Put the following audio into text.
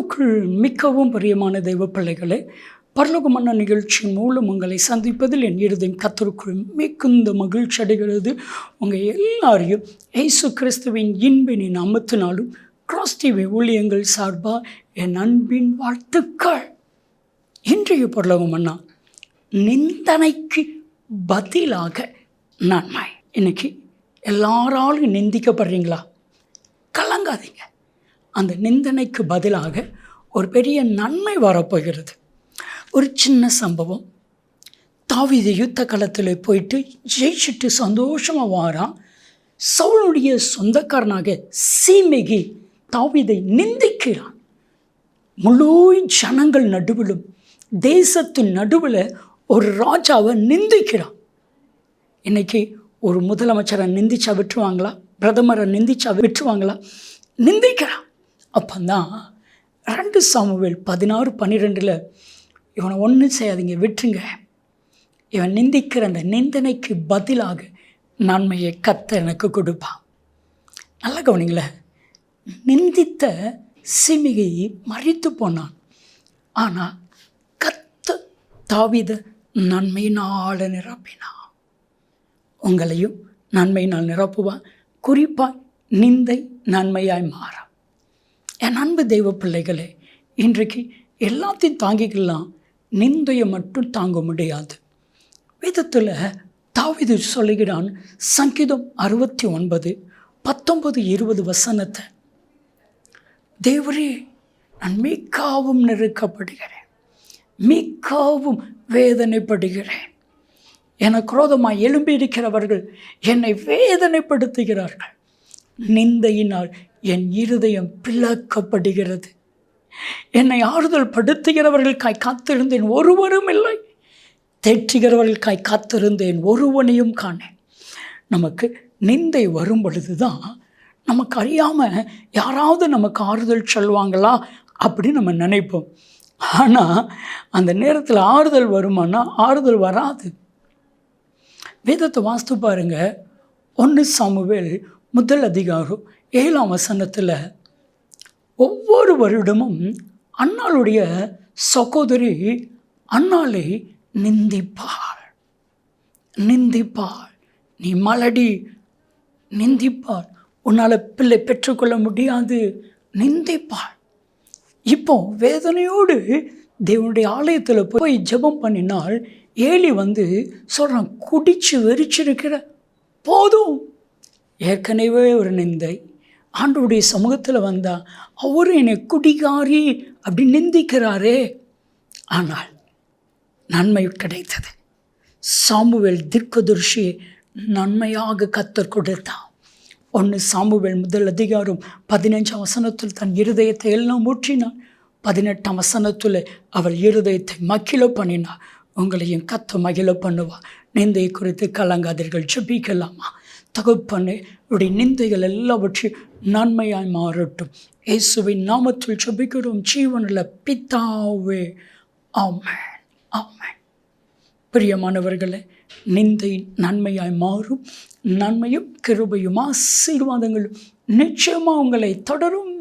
கிறிஸ்துவுக்குள் மிகவும் பிரியமான தெய்வ பிள்ளைகளே, பரலோக மன்னா நிகழ்ச்சி மூலம் உங்களை சந்திப்பதில் என் இருதயம் கர்த்தருக்குள் மிகுந்த மகிழ்ச்சி அடைகிறது. உங்கள் எல்லாரையும் இயேசு கிறிஸ்துவின் இன்பின் நாமத்தினாலும் கிராஸ் டிவி ஊழியங்கள் சார்பாக என் அன்பின் வாழ்த்துக்கள். இன்றைய பரலோக மன்னா, நிந்தனைக்கு பதிலாக நன்மை. இன்னைக்கு எல்லாராலும் நிந்திக்கப்படுறீங்களா? கலங்காதீங்க. அந்த நிந்தனைக்கு பதிலாக ஒரு பெரிய நன்மை வரப்போகிறது. ஒரு சின்ன சம்பவம். தாவீது யுத்த களத்தில் போயிட்டு ஜெயிச்சுட்டு சந்தோஷமாக வாரான். சவுளுடைய சொந்தக்காரனாக சீமேகி தாவீதை நிந்திக்கிறான். முழு ஜனங்கள் நடுவிலும், தேசத்தின் நடுவில் ஒரு ராஜாவை நிந்திக்கிறான். இன்றைக்கி ஒரு முதலமைச்சரை நிந்திச்சா விட்டுருவாங்களா? பிரதமரை நிந்திச்சா விட்டுருவாங்களா? நிந்திக்கிறான். அப்போதான் 2 சாமுவேல் 16:12 இவனை ஒன்றும் செய்யாதீங்க, விட்டுருங்க, இவன் நிந்திக்கிற அந்த நிந்தனைக்கு பதிலாக நன்மையை கர்த்தர் எனக்கு கொடுப்பான். நல்ல கவனிங்களேன். நிந்தித்த சீமேகி மரித்து போனான். ஆனால் கர்த்தர் தாவீதை நன்மையினால் நிரப்பினான். உங்களையும் நன்மையினால் நிரப்புவான். குறிப்பாக நிந்தை நன்மையாய் மாறும். என் அன்பு தெய்வ பிள்ளைகளே, இன்றைக்கு எல்லாத்தையும் தாங்கிக்கலாம், நிந்தையை மட்டும் தாங்க முடியாது. வேதத்தில் தாவீது சொல்லுகிறான், சங்கீதம் 69:19-20 வசனத்தை, தேவரே, நான் மிகவும் நெருக்கப்படுகிறேன், மிகவும் வேதனைப்படுகிறேன். எனக்கு குரோதமாக எழும்பி இருக்கிறவர்கள் என்னை வேதனைப்படுத்துகிறார்கள். நிந்தையினால் என் இருதயம் பிளக்கப்படுகிறது. என்னை ஆறுதல் படுத்துகிறவர்களுக்காய் காத்திருந்தேன், ஒருவரும் இல்லை. தேற்றுகிறவர்களுக்காய் காத்திருந்தேன், ஒருவனையும் காணேன். நமக்கு நிந்தை வரும் பொழுது தான் நமக்கு அறியாமல் யாராவது நமக்கு ஆறுதல் சொல்லுவாங்களா அப்படின்னு நம்ம நினைப்போம். ஆனால் அந்த நேரத்தில் ஆறுதல் வருமானா? ஆறுதல் வராது. வேதத்தை வாஸ்து பாருங்க. 1 சாமுவேல் 1 வசனத்தில், ஒவ்வொரு வருடமும் அன்னாளுடைய சகோதரி அன்னாளை நிந்திப்பாள். நீ மலடி, நிந்திப்பாள். உன்னால் பிள்ளை பெற்றுக்கொள்ள முடியாது, நிந்திப்பாள். இப்போ வேதனையோடு தேவனுடைய ஆலயத்தில் போய் ஜெபம் பண்ணினால் ஏலி வந்து சொல்கிறான், குடிச்சு வெறிச்சிருக்கிற, போதும். ஏற்கனவே ஒரு நிந்தை. ஆண்டவருடைய சமூகத்தில் வந்தால் அவரும் என்னை குடிகாரி அப்படி நிந்திக்கிறாரே. ஆனால் நன்மை கிடைத்தது. சாமுவேல் தீர்க்கதரிசி நன்மையாக கர்த்தர் கொடுத்தான். 1 சாமுவேல் 1 வசனத்தில் தன் இருதயத்தை எல்லாம் ஊற்றினான். 18 வசனத்தில் அவள் இருதயத்தை மகிழ பண்ணினார். உங்களையும் கர்த்தர் மகிழ பண்ணுவார். நிந்தையை குறித்து கலங்காதீர்கள். ஜெபிக்கலாமா? தகப்பனே, உடைய நிந்தைகள் எல்லாவற்றையும் நன்மையாய் மாறட்டும். இயேசுவின் நாமத்தில் ஜெபிக்கிறோம் ஜீவனுள்ள பிதாவே, ஆமென், ஆமென். பிரியமானவர்களே, நிந்தை நன்மையாய் மாறும். நன்மையும் கிருபையும் ஆசீர்வாதங்களும் நிச்சயமாக உங்களை தொடரும்.